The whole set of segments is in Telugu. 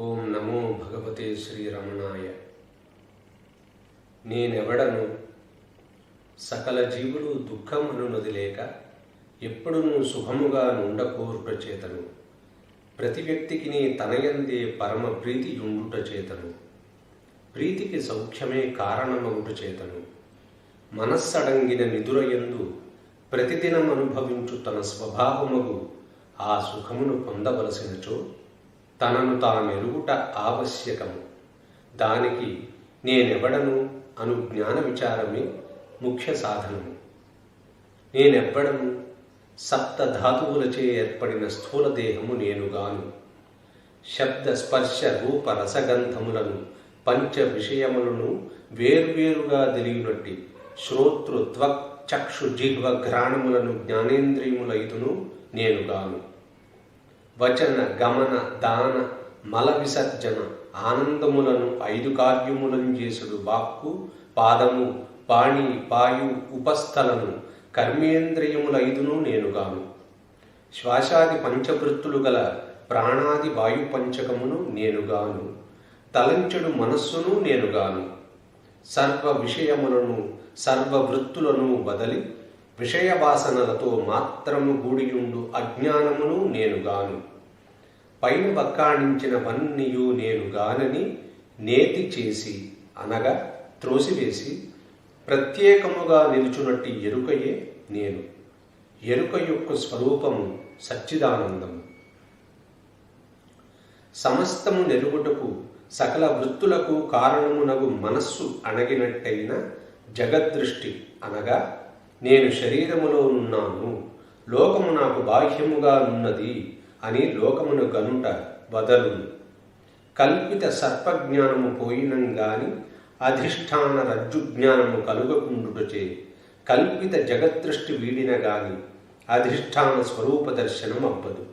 ఓం నమో భగవతే శ్రీరమణాయ. నేనెవడను సకల జీవులు దుఃఖమును నొదిలేక ఎప్పుడునూ సుఖముగా నుండకోరుట చేతను. ప్రతి వ్యక్తికి తనయందే పరమ ప్రీతి యుండుట చేతను. ప్రీతికి సౌఖ్యమే కారణమగుట చేతను. మనస్సడంగిన నిదురయందు ప్రతిదినం అనుభవించు తన స్వభావముగు ఆ సుఖమును పొందవలసినచో తనను తానెరుగుట ఆవశ్యకము. దానికి నేనెవడను అను జ్ఞాన విచారమే ముఖ్య సాధనము. నేనెవ్వడను సప్త ధాతువులచే ఏర్పడిన స్థూల దేహము నేనుగాను. శబ్ద స్పర్శ రూప రసగంధములను పంచ విషయములను వేర్వేరుగా తెలియనట్టి శ్రోతృ త్వక్ చక్షు జిహ్వ ఘ్రాణములను జ్ఞానేంద్రియములైతును నేనుగాను. వచన గమన దాన మల విసర్జన ఆనందములను 5 కార్యములను చేసుడు వాక్కు పాదము పాణి పాయు ఉపస్థలను కర్మేంద్రియములైదును నేనుగాను. శ్వాసాది పంచవృత్తులు గల ప్రాణాది వాయు పంచకమును నేనుగాను. తలంచెడు మనస్సును నేనుగాను. సర్వ విషయములను సర్వవృత్తులను వదలి విషయవాసనలతో మాత్రము గూడియుండు అజ్ఞానమును నేనుగాను. పైన వక్కాణించినవన్నీయు నేనుగానని నేతి చేసి అనగా త్రోసివేసి ప్రత్యేకముగా నిలుచునట్టి ఎరుకయే నేను. ఎరుక యొక్క స్వరూపము సచ్చిదానందము. సమస్తము నెరుగుటకు సకల వృత్తులకు కారణమునగు మనస్సు అణగినట్టయిన జగద్దృష్టి అనగా నేను శరీరములో ఉన్నాను, లోకము నాకు బాహ్యముగా ఉన్నది అని లోకమును గనుట వదలును. కల్పిత సర్పజ్ఞానము పోయినంగాని అధిష్టాన రజ్జుజ్ఞానము కలుగకుండుటచే కల్పిత జగద్దృష్టి వీడిన గాని అధిష్టాన స్వరూప దర్శనం అవ్వదు.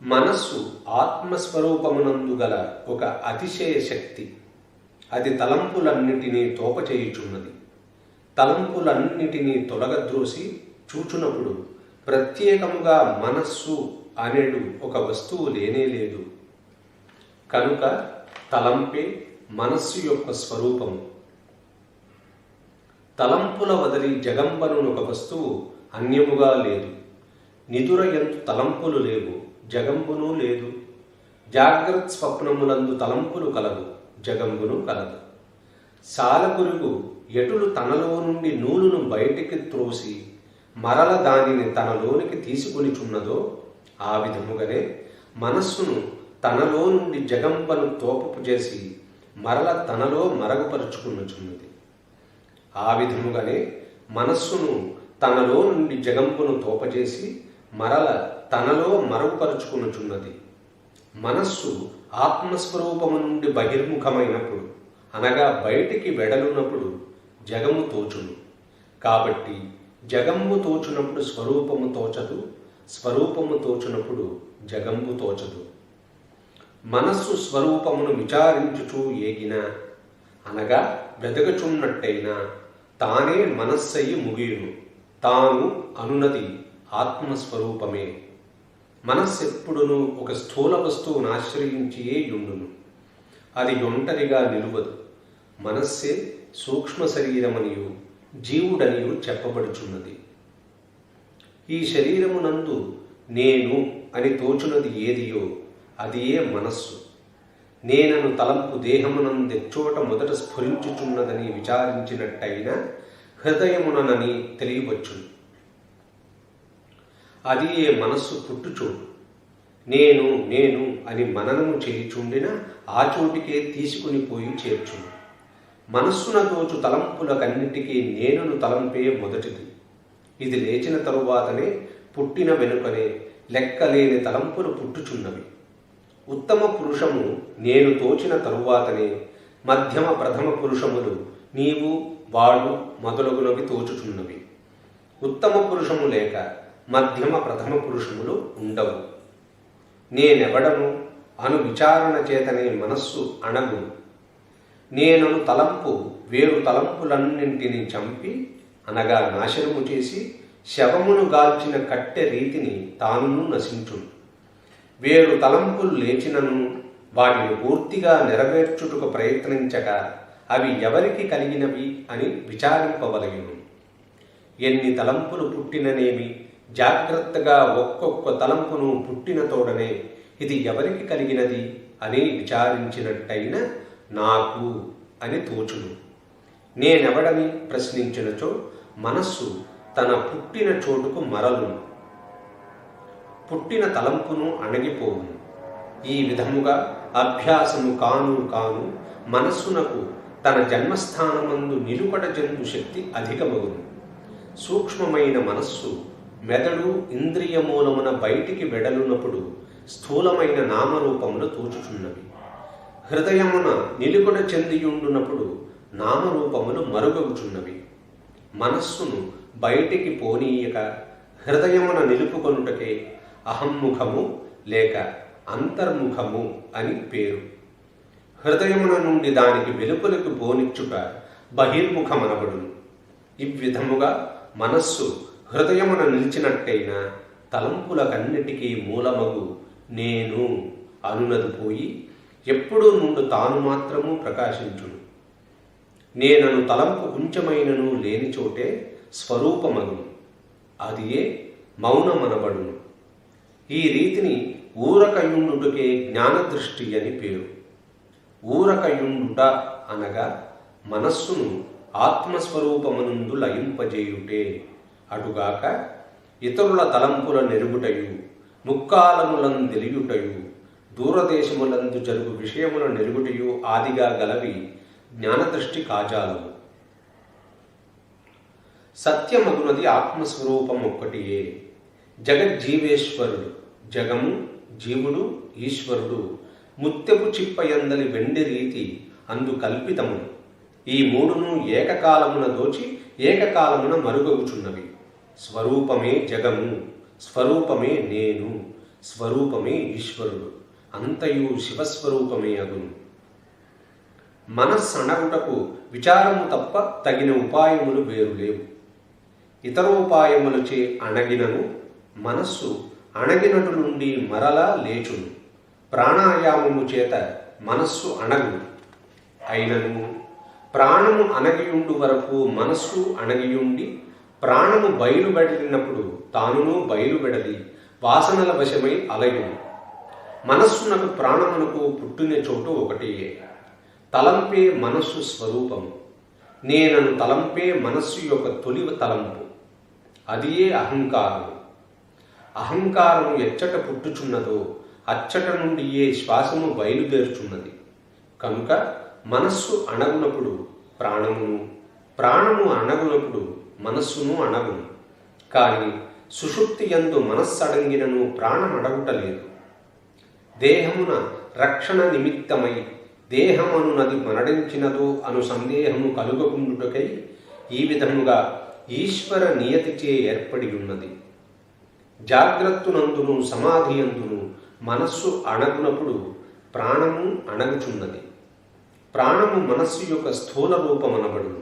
మనస్సు ఆత్మస్వరూపమునందు గల ఒక అతిశయ శక్తి. అది తలంపులన్నిటినీ తోపచేయుచున్నది. తలంపులన్నిటినీ తొలగద్రోసి చూచునప్పుడు ప్రత్యేకముగా మనస్సు అనేడు ఒక వస్తువు లేనేలేదు. కనుక తలంపే మనస్సు యొక్క స్వరూపము. తలంపుల వదిలి జగంబను ఒక వస్తువు అన్యముగా లేదు. నిదురయందు తలంపులు లేవు, జగంబును లేదు. జాగ్రత్త స్వప్నములందు తలంపులు కలవు, జగంబును కలదు. సాలపురుగు ఎటులు తనలో నుండి నూలును బయటికి త్రోసి మరల దానిని తనలోనికి తీసుకొనిచున్నదో ఆ విధముగానే మనస్సును తనలో నుండి జగంబను తోపపు చేసి మరల తనలో మరగుపరుచుకున్నచున్నది. ఆ విధముగానే మనస్సును తనలో నుండి జగంబును తోపచేసి మరల తనలో మరుగుపరుచుకున్నచున్నది. మనస్సు ఆత్మస్వరూపము నుండి బహిర్ముఖమైనప్పుడు అనగా బయటికి వెడలునప్పుడు జగము తోచును. కాబట్టి జగంబు తోచునప్పుడు స్వరూపము తోచదు, స్వరూపము తోచునప్పుడు జగంబు తోచదు. మనస్సు స్వరూపమును విచారించుచూ ఏగిన అనగా వెదగచున్నట్టయినా తానే మనస్సయి ముగియును. తాను అనునది ఆత్మస్వరూపమే. మనస్సెప్పుడునూ ఒక స్థూల వస్తువును ఆశ్రయించియే యుండును. అది ఒంటరిగా నిలువదు. మనస్సే సూక్ష్మ శరీరమనియు జీవుడనియు చెప్పబడుచున్నది. ఈ శరీరమునందు నేను అని తోచున్నది ఏదియో అది ఏ మనస్సు. నేనను తలంపు దేహమునందెచ్చోట మొదట స్ఫురించుచున్నదని విచారించినట్టయినా హృదయమునని తెలియవచ్చును. అది ఏ మనస్సు పుట్టుచోటు. నేను నేను అని మననము చేయుచుండిన ఆ చోటికే తీసుకుని పోయి చేర్చును. మనస్సున తోచు తలంపులకన్నిటికీ నేనును తలంపే మొదటిది. ఇది లేచిన తరువాతనే పుట్టిన వెనుకనే లెక్కలేని తలంపులు పుట్టుచున్నవి. ఉత్తమ పురుషము నేను తోచిన తరువాతనే మధ్యమ ప్రథమ పురుషములు నీవు వాడు మొదలగునవి తోచుచున్నవి. ఉత్తమ పురుషము లేక మధ్యమ ప్రథమ పురుషములు ఉండవు. నేనెవడను అను విచారణ చేతనే మనస్సు అణగు. నేనను తలంపు వేరు తలంపులన్నింటినీ చంపి అనగా నాశనము చేసి శవమును గాల్చిన కట్టె రీతిని తానును నశించును. వేరు తలంపులు లేచినను వాటిని పూర్తిగా నెరవేర్చుటకు ప్రయత్నించక అవి ఎవరికి కలిగినవి అని విచారింపవలయును. ఎన్ని తలంపులు పుట్టిననేమి జాగ్రత్తగా ఒక్కొక్క తలంపును పుట్టిన తోడనే ఇది ఎవరికి కలిగినది అని విచారించినట్టయిన నాకు అని తోచును. నేనెవడని ప్రశ్నించినచో మనస్సు తన పుట్టిన చోటుకు మరలును, పుట్టిన తలంపును అణగిపోవును. ఈ విధముగా అభ్యాసము కాను మనస్సునకు తన జన్మస్థానమందు నిలుపట జంతు శక్తి అధికమగును. సూక్ష్మమైన మనస్సు మెదడు ఇంద్రియ మూలమున బయటికి వెడలునప్పుడు స్థూలమైన నామరూపములు తోచుచున్నవి. హృదయమున నిలుకొడ చెందియుండునప్పుడు నామరూపములు మరుగవుచున్నవి. మనస్సును బయటికి పోనీయక హృదయమున నిలుపుకొనుటకే అహంముఖము లేక అంతర్ముఖము అని పేరు. హృదయమున నుండి దానికి వెలుపలకు పోనిచ్చుట బహిర్ముఖమనబడును. ఇవ్విధముగా మనస్సు హృదయమున నిలిచినట్టయినా తలంపులకన్నిటికీ మూలమగు నేను అనునది పోయి ఎప్పుడూ నుండి తాను మాత్రము ప్రకాశించును. నేనను తలంపు కొంచెమైనను లేని చోటే స్వరూపమగును, అదియే మౌనమనబడును. ఈ రీతిని ఊరకయుండుటకే జ్ఞానదృష్టి అని పేరు. ఊరకయుండుట అనగా మనస్సును ఆత్మస్వరూపమునందు లయింపజేయుటే. అటుగాక ఇతరుల తలంపుల నెరుగుటయు ముక్కాలములందెలియుటయు దూరదేశములందు జరుగు విషయముల నెరుగుటయు ఆదిగా గలవి జ్ఞానదృష్టి కాజాలము. సత్యమగునది ఆత్మస్వరూపం ఒక్కటియే. జగజ్జీవేశ్వరుడు, జగము, జీవుడు, ఈశ్వరుడు ముత్యపు చిప్పయందలి వెండి రీతి అందు కల్పితము. ఈ మూడును ఏకకాలమున దోచి ఏకకాలమున మరుగవుచున్నవి. స్వరూపమే జగము, స్వరూపమే నేను, స్వరూపమే ఈశ్వరుడు, అంతయు శివస్వరూపమే అగును. మనస్సణగుటకు విచారము తప్ప తగిన ఉపాయములు వేరు లేవు. ఇతరోపాయములచే అణగినను మనస్సు అణగినటు నుండి మరలా లేచును. ప్రాణాయామము చేత మనస్సు అణగును. అయినను ప్రాణము అణగియుండు వరకు మనస్సు అణగియుండి ప్రాణము బయలుబెడలినప్పుడు తానును బయలుబెడలి వాసనల వశమై అలయును. మనస్సునకు ప్రాణమునకు పుట్టిన చోటు ఒకటియే. తలంపే మనస్సు స్వరూపము. నేనను తలంపే మనస్సు యొక్క తొలి తలంపు. అదియే అహంకారము. అహంకారము ఎచ్చట పుట్టుచున్నదో అచ్చట నుండి ఏ శ్వాసము బయలుదేరుచున్నది. కనుక మనస్సు అణగునప్పుడు ప్రాణమును, ప్రాణము అణగునప్పుడు మనస్సును అణగును. కానీ సుషుప్తి యందు మనస్సడంగినను ప్రాణమడగుటలేదు. దేహమున రక్షణ నిమిత్తమై దేహమనునది మరణించినదో అను సందేహము కలుగకుండుటకై ఈ విధముగా ఈశ్వర నియతిచే ఏర్పడి ఉన్నది. జాగ్రత్తనందును సమాధియందును మనస్సు అణగునప్పుడు ప్రాణము అణగుచున్నది. ప్రాణము మనస్సు యొక్క స్థూల రూపమనబడును.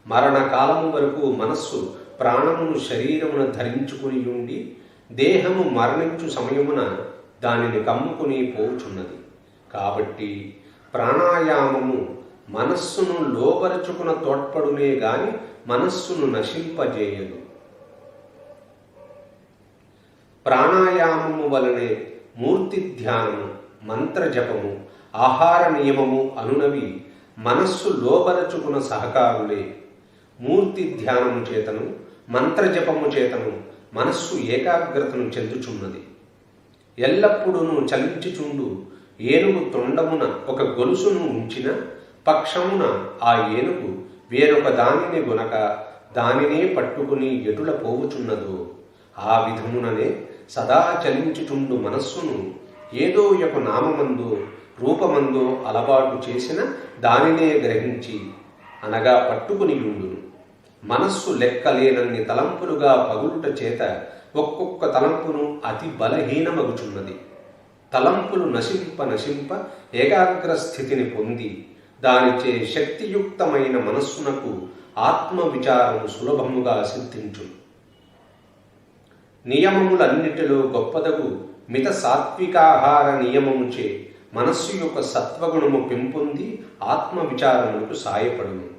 మరణకాలము వరకు మనస్సు ప్రాణమును శరీరమున ధరించుకుని ఉండి దేహము మరణించు సమయమున దానిని కమ్ముకుని పోచున్నది. కాబట్టి ప్రాణాయామము మనస్సును లోపరుచుకున తోడ్పడునే గాని మనస్సును నశింపజేయదు. ప్రాణాయామము వలనే మూర్తి ధ్యానము, మంత్రజపము, ఆహార నియమము అనునవి మనస్సు లోపరచుకున్న సహకారులే. మూర్తి ధ్యానము చేతను మంత్రజపము చేతను మనస్సు ఏకాగ్రతను చెందుచున్నది. ఎల్లప్పుడూ చలించుచుండు ఏనుగు తొండమున ఒక గొలుసును ఉంచిన పక్షమున ఆ ఏనుగు వేరొక దానిని గొనక దానినే పట్టుకుని ఎటుల పోవుచున్నదో ఆ విధముననే సదా చలించుచుండు మనస్సును ఏదో ఒక నామమందో రూపమందో అలవాటు చేసిన దానినే గ్రహించి అనగా పట్టుకుని ఉండును. మనస్సు లెక్కలేనన్ని తలంపులుగా పగులుట చేత ఒక్కొక్క తలంపును అతి బలహీనమగుచున్నది. తలంపులు నశింప ఏకాగ్ర స్థితిని పొంది దానిచే శక్తియుక్తమైన మనస్సునకు ఆత్మ విచారము సులభముగా సిద్ధించును. నియమములన్నిటిలో గొప్పదగు మిత సాత్వికాహార నియమముచే మనస్సు యొక్క సత్వగుణము పెంపొంది ఆత్మ విచారములకు సాయపడును.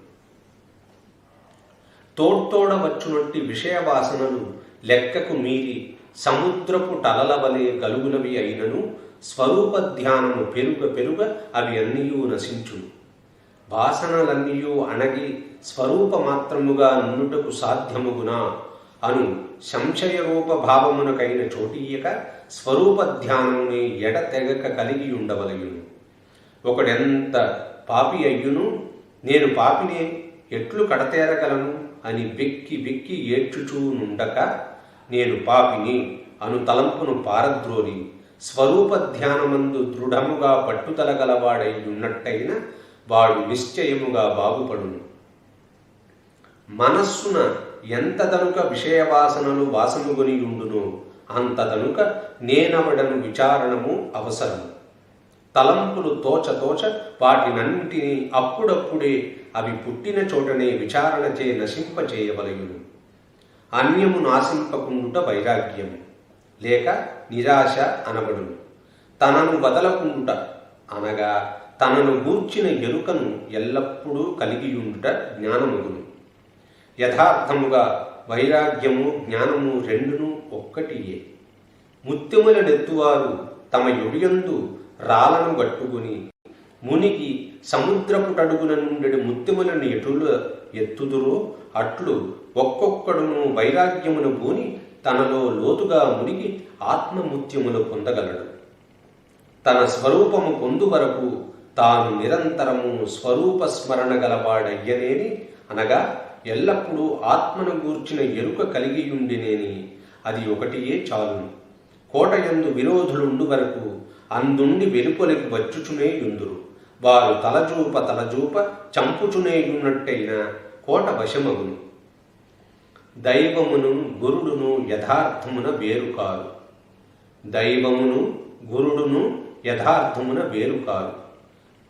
తోడ్తోడవచ్చునట్టి విషయ వాసనలు లెక్కకు మీరి సముద్రపు టలల వలె గలుగులవి అయినను స్వరూప ధ్యానము పెరుగ అవి అన్నీయూ నశించును. వాసనలన్నీయూ అణగి స్వరూపమాత్రముగా నుండుటకు సాధ్యముగునా అను సంశయరూప భావమునకైన చోటీయక స్వరూప ధ్యానముని ఎడతెగక కలిగి ఉండవలయును. ఒకడెంత పాపి అయ్యును నేను పాపినే ఎట్లు కడతేరగలను అని వెక్కి ఏడ్చుచూ నుండక నేను పాపిని అను తలంపును పారద్రోలి స్వరూప ధ్యానమందు దృఢముగా పట్టుదల గలవాడై ఉన్నట్టయిన వాడు నిశ్చయముగా బాగుపడును. మనస్సున ఎంతదనుక విషయవాసనలు వాసముగొని ఉండునో అంతదనుక నేనవడను విచారణము అవసరము. తలంపులు తోచ వాటినన్నింటినీ అప్పుడప్పుడే అవి పుట్టిన చోటనే విచారణచే నశింపచేయవలయును. అన్యము నాశింపకుండుట వైరాగ్యము లేక నిరాశ అనబడును. తనను వదలకుండుట అనగా తనను గూర్చిన ఎరుకను ఎల్లప్పుడూ కలిగియుండుట జ్ఞానమగును. యథార్థముగా వైరాగ్యము జ్ఞానము రెండును ఒక్కటియే. ముత్యములనెత్తువారు తమ యొడియందు రాలను గట్టుకుని మునికి సముద్రపుటడుగున నుండి ముత్యములను ఎటుల ఎత్తుదురో అట్లు ఒక్కొక్కడును వైరాగ్యమును పూని తనలో లోతుగా మునిగి ఆత్మముత్యములు పొందగలడు. తన స్వరూపము పొందు వరకు తాను నిరంతరము స్వరూప స్మరణ గలవాడయ్యనేని అనగా ఎల్లప్పుడూ ఆత్మను గూర్చిన ఎరుక కలిగియుండినేని అది ఒకటియే చాలును. కోటయందు విరోధులుండు వరకు అందుండి వెలుపలికి వచ్చుచునే యుందురు. వారు తలజూప చంపుచునేయున్నట్టయిన కోట వశమగును. దైవమును గురుడును యథార్థమున వేరు కారు. దైవమును గురుడును యథార్థమున వేరు కారు.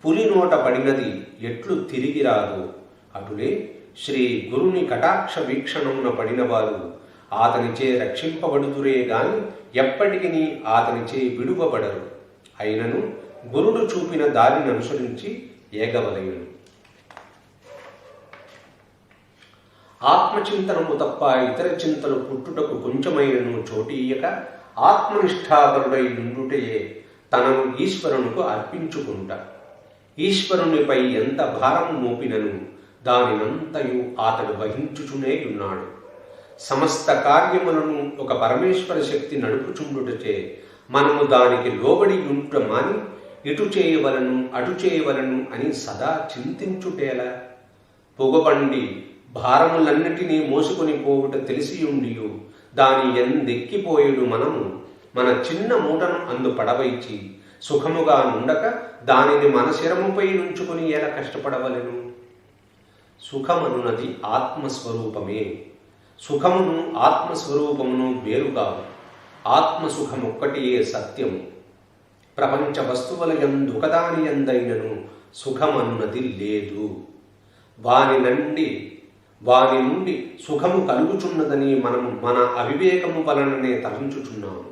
పులి నోట పడినది ఎట్లు తిరిగి రాదు అటులే శ్రీ గురుని కటాక్ష వీక్షణమున పడినవారు అతనిచే రక్షింపబడుదురే గాని ఎప్పటికీ అతనిచే విడువబడరు. అయినను గురుడు చూపిన దారిని అనుసరించి ఏగవలయును. ఆత్మచింతనము తప్ప ఇతర చింతలు పుట్టుటకు కొంచెమైనను చోటీయక ఆత్మనిష్టాపరుడై నుండుటయే తనను ఈశ్వరునికి అర్పించుకుంట. ఈశ్వరునిపై ఎంత భారము మోపినను దానినంతయు అతడు వహించుచునే ఉన్నాడు. సమస్త కార్యములను ఒక పరమేశ్వర శక్తి నడుపుచుండుటచే మనము దానికి లోబడి ఉంట మాని ఇటు చేయవలను అటు చేయవలను అని సదా చింతించుటేలా. పొగబండి భారములన్నిటినీ మోసుకొని పోవుట తెలిసియుండియు దాని ఎందెక్కిపోయేడు మనము మన చిన్న మూటను అందు పడవైచి సుఖముగా నుండక దానిని మన శిరముపై నుంచుకొని ఎలా కష్టపడవలెను? సుఖమనున్నది ఆత్మస్వరూపమే. సుఖమును ఆత్మస్వరూపమును వేరుగావు. ఆత్మసుఖమొక్కటియే సత్యము. ప్రపంచ వస్తువుల యందు ఒకదాని యందైనను సుఖమనున్నది లేదు. వాని నుండి సుఖము కలుగుచున్నదని మనము మన అవివేకము వలననే తలంచుచున్నాము.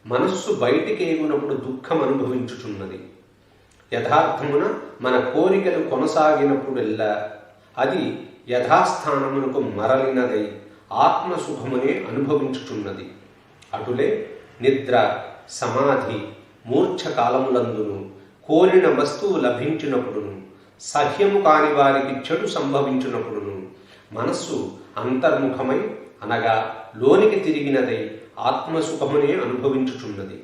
మనస్సు బయటికేగునప్పుడు దుఃఖం అనుభవించుచున్నది. యథార్థమున మన కోరికలు కొనసాగినప్పుడెల్లా అది యథాస్థానమునకు మరలినదై ఆత్మసుఖమునే అనుభవించుచున్నది. అటులే నిద్ర, సమాధి, మూర్ఛ కాలములందును కోరిన వస్తువు లభించినప్పుడును సహ్యము కాని వారికి చెడు సంభవించినప్పుడును మనస్సు అంతర్ముఖమై అనగా లోనికి తిరిగినదై ఆత్మసుఖమునే అనుభవించుచున్నది.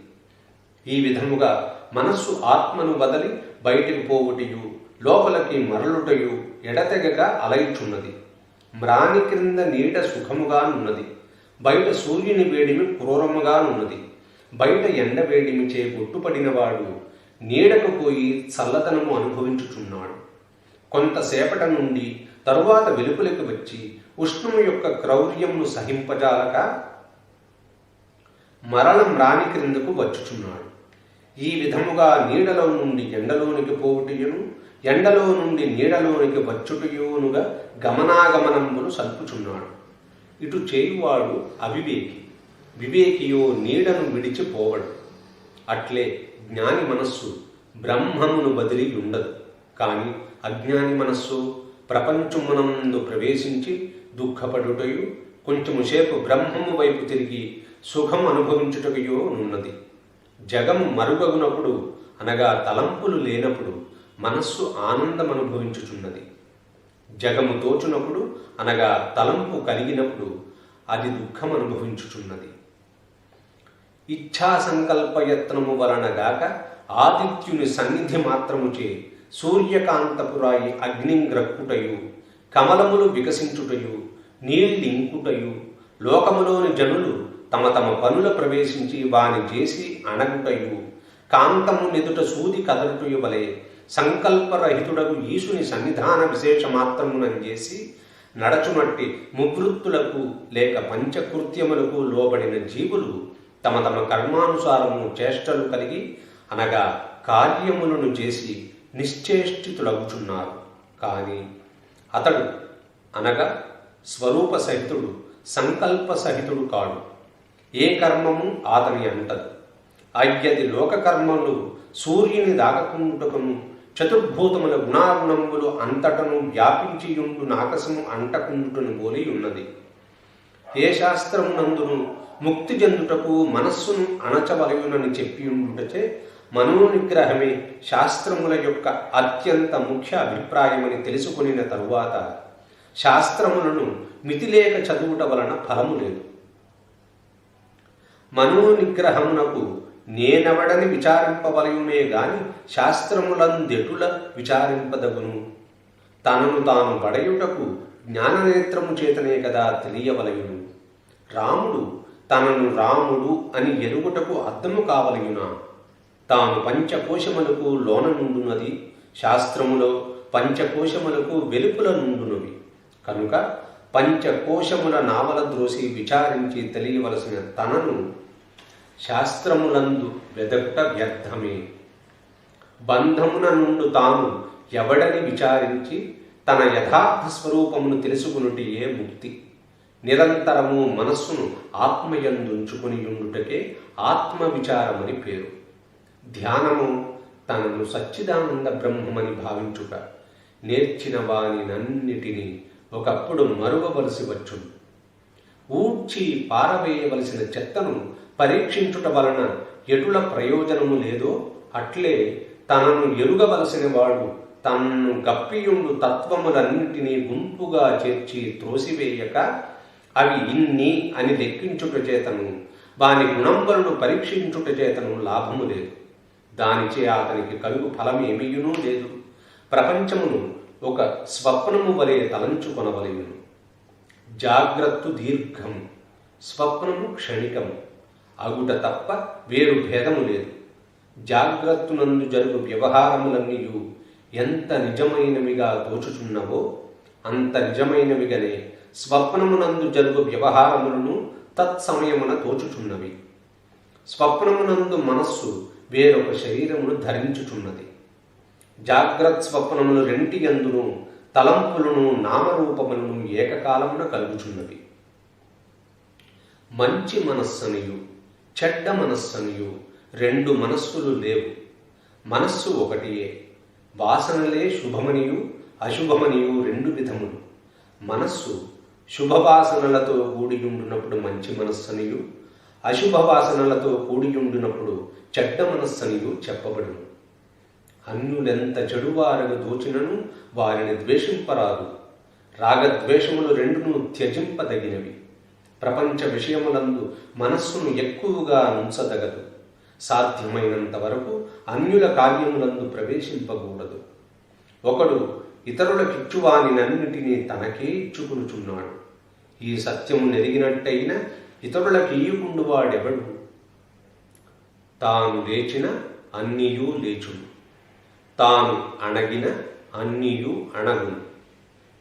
ఈ విధముగా మనస్సు ఆత్మను వదలి బయటికి పోవుటయు లోపలికి మరలుటయు ఎడతెగక అలయుచున్నది. మ్రాని క్రింద నీడ సుఖముగానున్నది. బయట సూర్యుని వేడిమి క్రూరముగానున్నది. బయట ఎండ వేడిమిచే గొట్టుపడినవాడు నీడకు పోయి చల్లదనము అనుభవించుచున్నాడు. కొంతసేపట నుండి తరువాత వెలుపలికి వచ్చి ఉష్ణము యొక్క క్రౌర్యమును సహింపజాలక మరల మ్రాని క్రిందకు వచ్చుచున్నాడు. ఈ విధముగా నీడలో నుండి ఎండలోనికి పోవుటయును ఎండలో నుండి నీడలోనికి వచ్చుటయునుగా గమనాగమనమును సల్పుచున్నాడు. ఇటు చేయువాడు అవివేకి, వివేకియో నీడను విడిచిపోవడు. అట్లే జ్ఞాని మనస్సు బ్రహ్మమును బదిలి ఉండదు. కానీ అజ్ఞాని మనస్సు ప్రపంచమునందు ప్రవేశించి దుఃఖపడుటయు, కొంచెము సేపు బ్రహ్మము వైపు తిరిగి సుఖం అనుభవించుటయో నున్నది. జగము మరుగగునప్పుడు అనగా తలంపులు లేనప్పుడు మనస్సు ఆనందం అనుభవించుచున్నది. జగము తోచునప్పుడు అనగా తలంపు కలిగినప్పుడు అది దుఃఖం అనుభవించుచున్నది. ఇచ్ఛా సంకల్పయత్నము వలనగాక ఆదిత్యుని సన్నిధి మాత్రముచే సూర్యకాంతపురాయి అగ్నింగ్రక్కుటయు, కమలములు వికసించుటయు, నీళ్ళింకుటయు, లోకములోని జనులు తమ తమ పనుల ప్రవేశించి వాని చేసి అణగుటయు, కాంతము నెదుట సూది కదలుటయు వలె సంకల్పరహితుడగు ఈశుని సన్నిధాన విశేష మాత్రమునంజేసి నడచునట్టి మువృత్తులకు లేక పంచకృత్యములకు లోబడిన జీవులు తమ తమ కర్మానుసారము చేష్టలు కలిగి అనగా కార్యములను చేసి నిశ్చేష్టితులగుచున్నారు. కానీ అతడు అనగా స్వరూప సహితుడు సంకల్ప సహితుడు కాడు. ఏ కర్మము అతని అంటదు. అయ్యది లోకకర్మలు సూర్యుని దాగకుండుటకును, చతుర్భూతముల గుణాగుణములు అంతటను వ్యాపించియుండు నాకసము అంటకుండుటను పోలి ఉన్నది. ఏ శాస్త్రమునందును ముక్తి చెందుటకు మనస్సును అణచవలయునని చెప్పియుండుటచే మనోనిగ్రహమే శాస్త్రముల యొక్క అత్యంత ముఖ్య అభిప్రాయమని తెలుసుకొనిన తరువాత శాస్త్రములను మితిలేక చదువుట వలన ఫలము లేదు. మనోనిగ్రహమునకు నేనెవడని విచారింపవలయునే గాని శాస్త్రములందెటుల విచారింపదగును. తనను తాను పడయుటకు జ్ఞాననేత్రము చేతనే కదా తెలియవలయును. రాముడు తనను రాముడు అని ఎరుగుటకు అర్థము కావలయునా? తాను పంచకోశములకు లోన నుండునది, శాస్త్రములో పంచకోశములకు వెలుపుల నుండునవి. కనుక పంచకోశముల నావల ద్రోసి విచారించి తెలియవలసిన తనను శాస్త్రములందు వెదకుట వ్యర్థమే. బంధమున నుండు తాను ఎవడని విచారించి తన యథార్థ స్వరూపమును తెలుసుకునుటయే ముక్తి. నిరంతరము మనస్సును ఆత్మయందుంచుకుని ఉండుటకే ఆత్మ విచారమని పేరు. ధ్యానము తనను సచ్చిదానంద బ్రహ్మమని భావించుట. నేర్చిన వానినన్నిటినీ ఒకప్పుడు మరువవలసి వచ్చును. ఊడ్చి పారవేయవలసిన చెత్తను పరీక్షించుట వలన ఎటుల ప్రయోజనము లేదో అట్లే తనను ఎరుగవలసిన వాడు తనను గప్పియుండు తత్వములన్నిటినీ గుంపుగా చేర్చి త్రోసివేయక అవి ఇన్ని అని లెక్కించుట చేతను వాని గుణంబలను పరీక్షించుట చేతను లాభము లేదు. దానిచే అతనికి కలుగు ఫలమేమీయునూ లేదు. ప్రపంచమును ఒక స్వప్నము వలె తలంచుకొనవలెను. జాగ్రత్త దీర్ఘము, స్వప్నము క్షణికము అగుట తప్ప వేరు భేదము లేదు. జాగ్రత్తనందు జరుగు వ్యవహారములన్నీయు ఎంత నిజమైనవిగా తోచుచున్నవో అంత నిజమైనవిగానే స్వప్నమునందు జరుగు వ్యవహారములను తత్సమయమున తోచుచున్నవి. స్వప్నమునందు మనస్సు వేరొక శరీరమును ధరించుచున్నది. జాగ్రత్త స్వప్నములు రెంటి యందును తలంపులను నామరూపములను ఏకకాలమున కలుగుచున్నవి. మంచి మనస్సనియు చెడ్డ మనస్సనియు రెండు మనస్సులు లేవు. మనస్సు ఒకటియే. వాసనలే శుభమనియు అశుభమనియు రెండు విధములు. మనస్సు శుభవాసనలతో కూడియుండునప్పుడు మంచి మనస్సనియు, అశుభవాసనలతో కూడియుండునప్పుడు చెడ్డ మనస్సనియు చెప్పబడును. అన్యులెంత చెడువారను దోచినను వారిని ద్వేషింపరాదు. రాగద్వేషములు రెండును త్యజింపదగినవి. ప్రపంచ విషయములందు మనస్సును ఎక్కువగా ఉంచదగదు. సాధ్యమైనంత వరకు అన్యుల కార్యములందు ప్రవేశింపకూడదు. ఒకడు ఇతరులకిచ్చువానినన్నిటినీ తనకే ఇచ్చుకునుచున్నాడు. ఈ సత్యము నెరిగినట్టయినా ఇతరులకియ్యుకుండు వాడెవడు? తాను లేచిన అన్నీయూ లేచును, తాను అణగిన అన్నీయూ అణగును.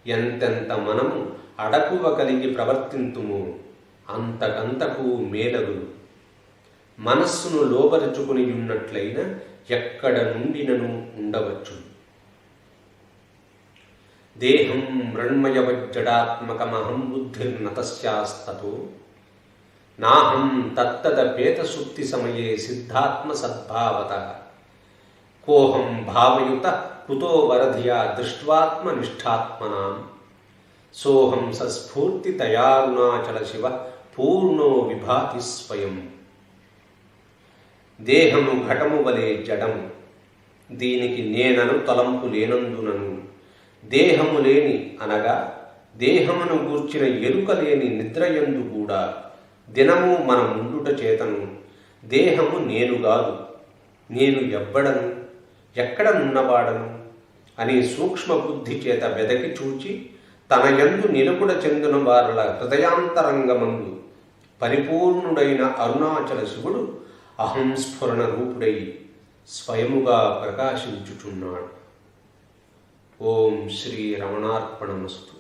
ఎంతెంత మనము అడకువ కలిగి ప్రవర్తింతుమో అంతకంతకు మేలగును. మనస్సును లోబరుచుకుని ఉన్నట్లయినా ఎక్కడ నుండినను ఉండవచ్చు. దేహం మృణ్మయవజ్జడాత్మకమహం బుద్ధిర్నతస్యాస్తతో నాహం తత్తదపేత సుప్తి సమయే సిద్ధాత్మ సద్భావత కోహం భావయుత కుతో వరధియా దృష్ట్వాత్మ నిష్ఠాత్మనాం సోహం సస్ఫూర్తి తయారుణాచల శివ పూర్ణో విభాతి స్వయం. దేహము ఘటము వలె జడము, దీనికి నేనను తలంపు లేనందునను. దేహము లేని అనగా దేహమును గూర్చిన ఎరుక లేని నిద్రయందు కూడా దినము మన ముందుట చేతను దేహము నేనుగాదు, నేను ఎవ్వడను, ఎక్కడ నున్నవాడను అని సూక్ష్మ బుద్ధి చేత వెదకి చూచి తన యందు నిలుపుడ చెందిన వారుల హృదయాంతరంగమందు పరిపూర్ణుడైన అరుణాచల శివుడు అహం స్ఫురణ రూపుడై స్వయముగా ప్రకాశించుచున్నాడు. ఓం శ్రీ రమణార్పణమస్తు.